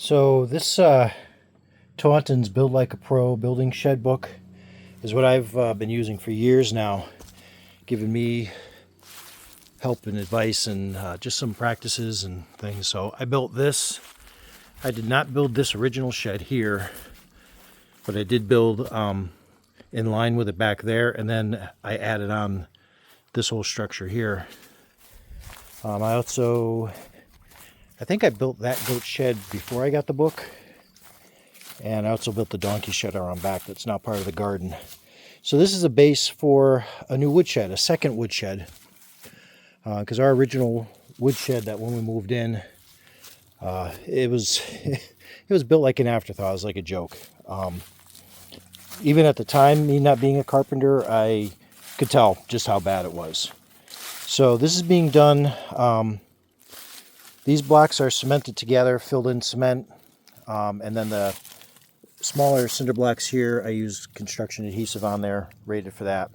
So this Taunton's Build Like a Pro building shed book is what I've been using for years now, giving me help and advice and just some practices and things. So I built this. I did not build this original shed here, but I did build in line with it back there, and then I added on this whole structure here. I think I built that goat shed before I got the book, and I also built the donkey shed around back that's now part of the garden. So this is a base for a new woodshed, a second woodshed, because our original woodshed that when we moved in, it was built like an afterthought. It was like a joke. Even at the time, me not being a carpenter, I could tell just how bad it was. So this is being done. These blocks are cemented together, filled in cement, and then the smaller cinder blocks here, I use construction adhesive on there, rated for that.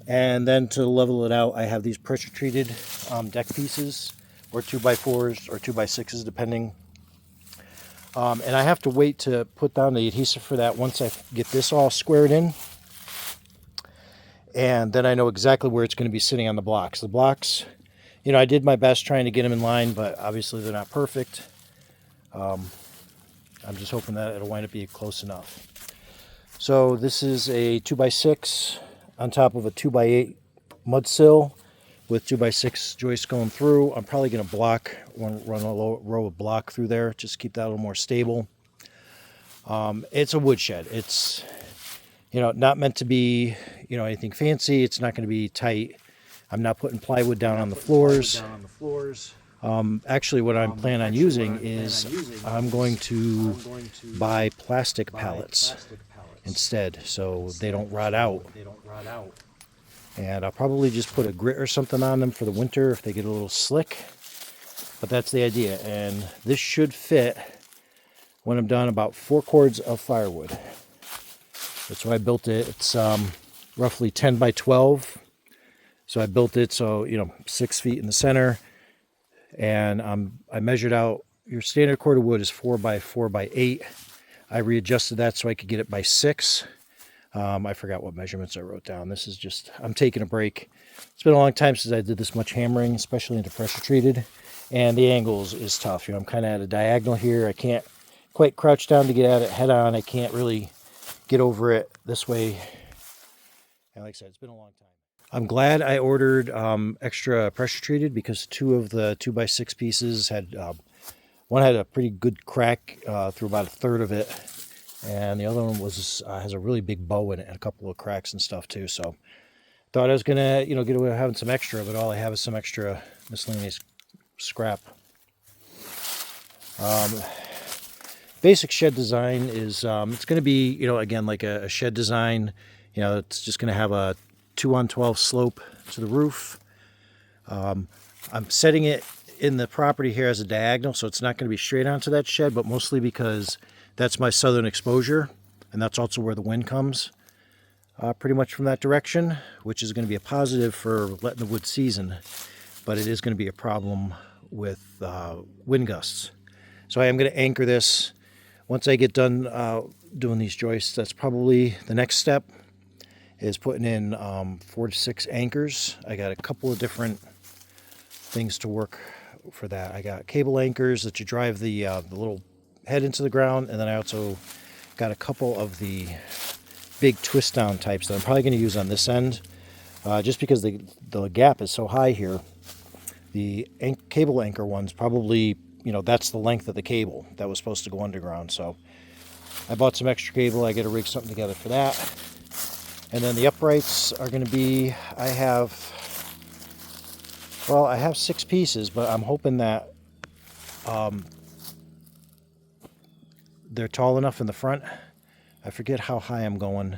And then to level it out, I have these pressure treated deck pieces, or 2x4s or 2x6s, depending. And I have to wait to put down the adhesive for that once I get this all squared in. And then I know exactly where it's going to be sitting on the blocks. The blocks, I did my best trying to get them in line, but obviously they're not perfect. I'm just hoping that it'll wind up being close enough. So this is a 2x6 on top of a 2x8 mud sill with 2x6 joists going through. I'm probably going to run a row of block through there, just keep that a little more stable. It's a woodshed. It's not meant to be anything fancy. It's not going to be tight. I'm not putting plywood down on the floors. Actually, what I'm planning on using is I'm going to buy plastic pallets instead, so they don't rot out. And I'll probably just put a grit or something on them for the winter if they get a little slick. But that's the idea. And this should fit, when I'm done, about 4 cords of firewood. That's why I built it. It's roughly 10 by 12. So I built it so, 6 feet in the center. And I measured out, your standard cord of wood is 4 by 4 by 8. I readjusted that so I could get it by 6. I forgot what measurements I wrote down. This is just, I'm taking a break. It's been a long time since I did this much hammering, especially into pressure treated. And the angles is tough. I'm kind of at a diagonal here. I can't quite crouch down to get at it head on. I can't really get over it this way. And like I said, it's been a long time. I'm glad I ordered extra pressure treated, because 2 of the 2x6 pieces had, one had a pretty good crack through about 1/3 of it. And the other one has a really big bow in it and a couple of cracks and stuff too. So thought I was going to, get away with having some extra, but all I have is some extra miscellaneous scrap. Basic shed design is, it's going to be, again, like a shed design. It's just going to have a 2-on-12 slope to the roof. I'm setting it in the property here as a diagonal, so it's not going to be straight onto that shed, but mostly because that's my southern exposure, and that's also where the wind comes, pretty much from that direction, which is going to be a positive for letting the wood season, but it is going to be a problem with wind gusts. So I am going to anchor this. Once I get done doing these joists, that's probably the next step, is putting in 4 to 6 anchors. I got a couple of different things to work for that. I got cable anchors that you drive the little head into the ground, and then I also got a couple of the big twist down types that I'm probably going to use on this end, just because the gap is so high here. The cable anchor ones probably, that's the length of the cable that was supposed to go underground. So I bought some extra cable. I got to rig something together for that. And then the uprights are going to be, I have 6 pieces, but I'm hoping that they're tall enough in the front. I forget how high I'm going.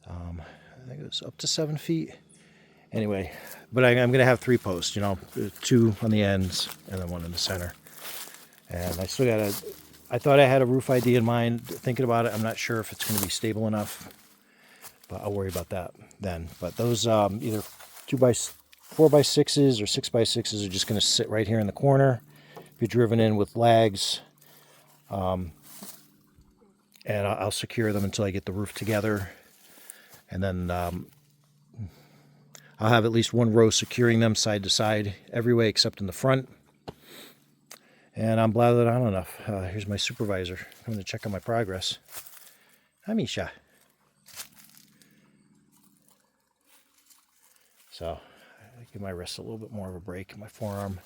I think it was up to 7 feet. Anyway, but I'm going to have 3 posts, 2 on the ends and then 1 in the center. And I still got I thought I had a roof idea in mind. Thinking about it, I'm not sure if it's going to be stable enough, but I'll worry about that then. But those either 4x6s or 6x6s are just going to sit right here in the corner be driven in with lags, and I'll secure them until I get the roof together, and then I'll have at least one row securing them side to side every way except in the front. And I'm blathered on enough. Here's my supervisor coming to check on my progress. Hi, Misha. So I give my wrist a little bit more of a break in my forearm.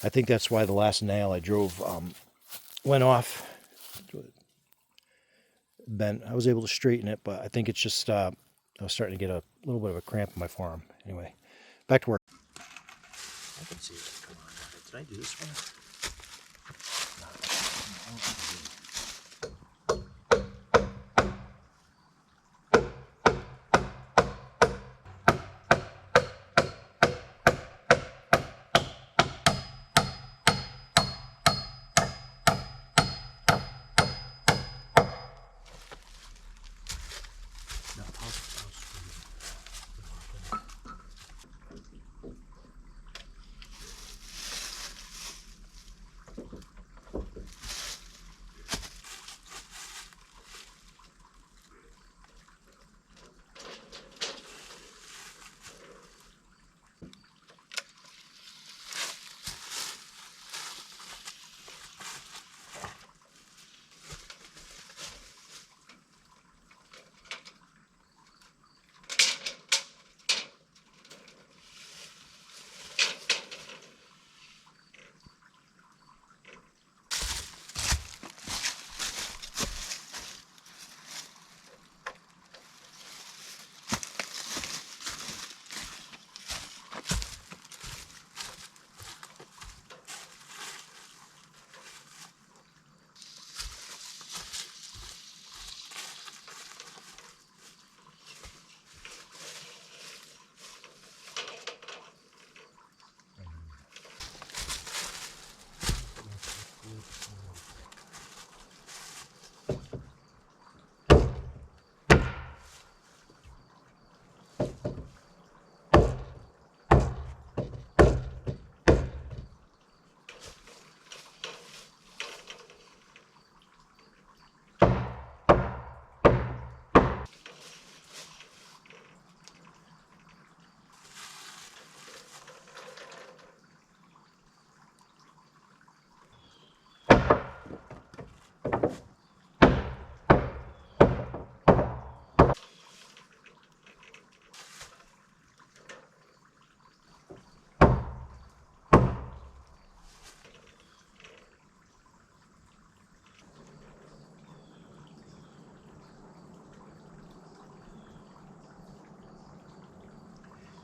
I think that's why the last nail I drove went off. Bent. I was able to straighten it, but I think it's just I was starting to get a little bit of a cramp in my forearm. Anyway, back to work. I can see it. Come on. Did I do this one?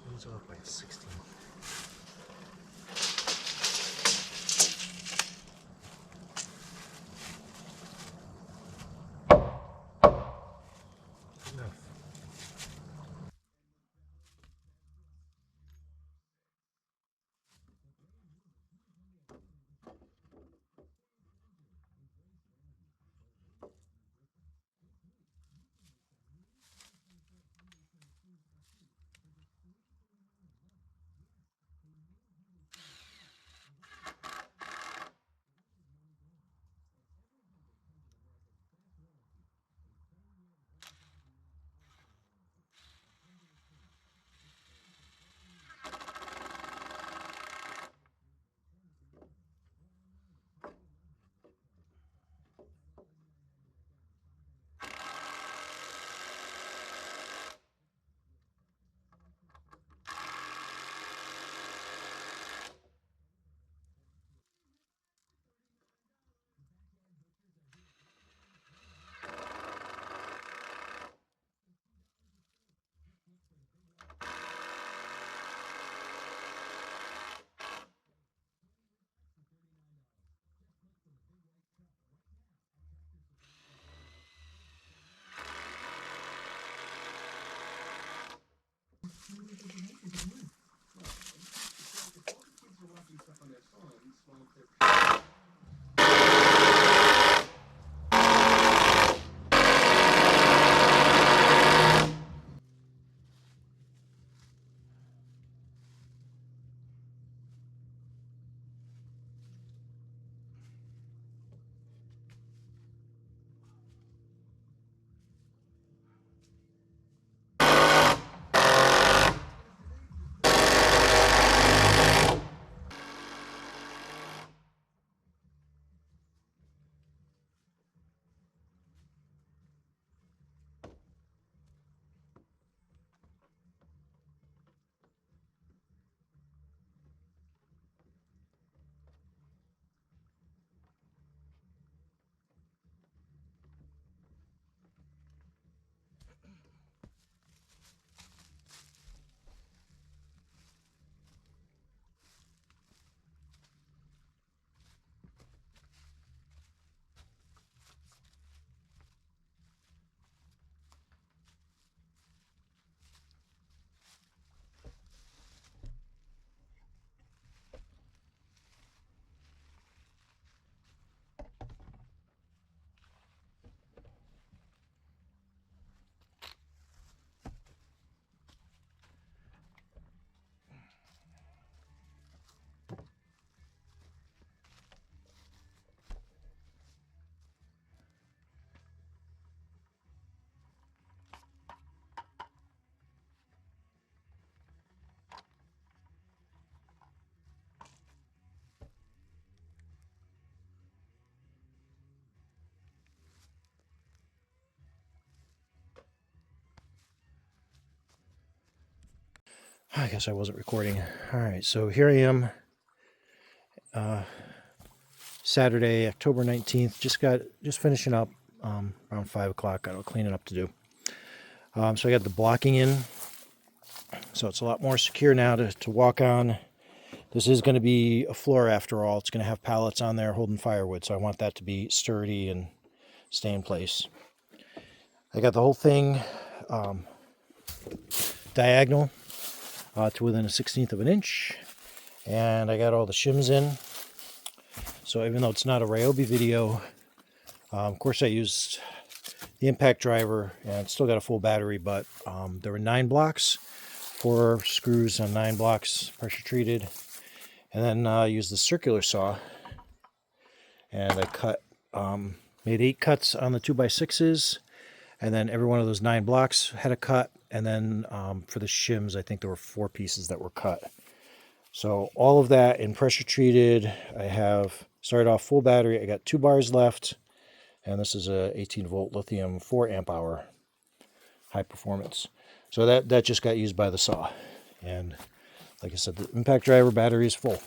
It was off by 16. Enough. I guess I wasn't recording. All right, so here I am, Saturday, October 19th. Just finishing up around 5 o'clock. Got a cleaning up to do. So I got the blocking in, so it's a lot more secure now to walk on. This is going to be a floor after all. It's going to have pallets on there holding firewood, so I want that to be sturdy and stay in place. I got the whole thing diagonal to within a 1/16 of an inch, and I got all the shims in. So even though it's not a Ryobi video, of course I used the impact driver and still got a full battery, but there were 9 blocks, 4 screws on 9 blocks, pressure treated, and then I used the circular saw, and I made 8 cuts on the 2x6s, and then every one of those 9 blocks had a cut, and then for the shims I think there were 4 pieces that were cut. So all of that in pressure treated. I have started off full battery. I got 2 bars left, and this is a 18-volt lithium 4 amp hour high performance. So that just got used by the saw, and like I said, the impact driver battery is full.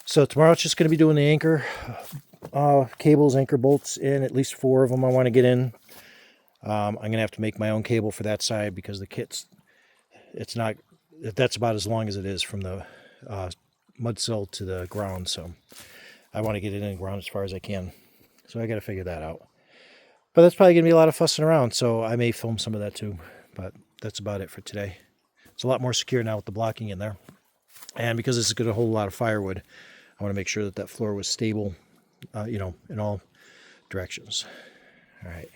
So tomorrow it's just going to be doing the anchor cables, anchor bolts in, at least 4 of them I want to get in. I'm going to have to make my own cable for that side because the kit's, that's about as long as it is from the mud sill to the ground, so I want to get it in the ground as far as I can. So I got to figure that out. But that's probably going to be a lot of fussing around, so I may film some of that too. But that's about it for today. It's a lot more secure now with the blocking in there. And because this is going to hold a lot of firewood, I want to make sure that that floor was stable, in all directions. All right.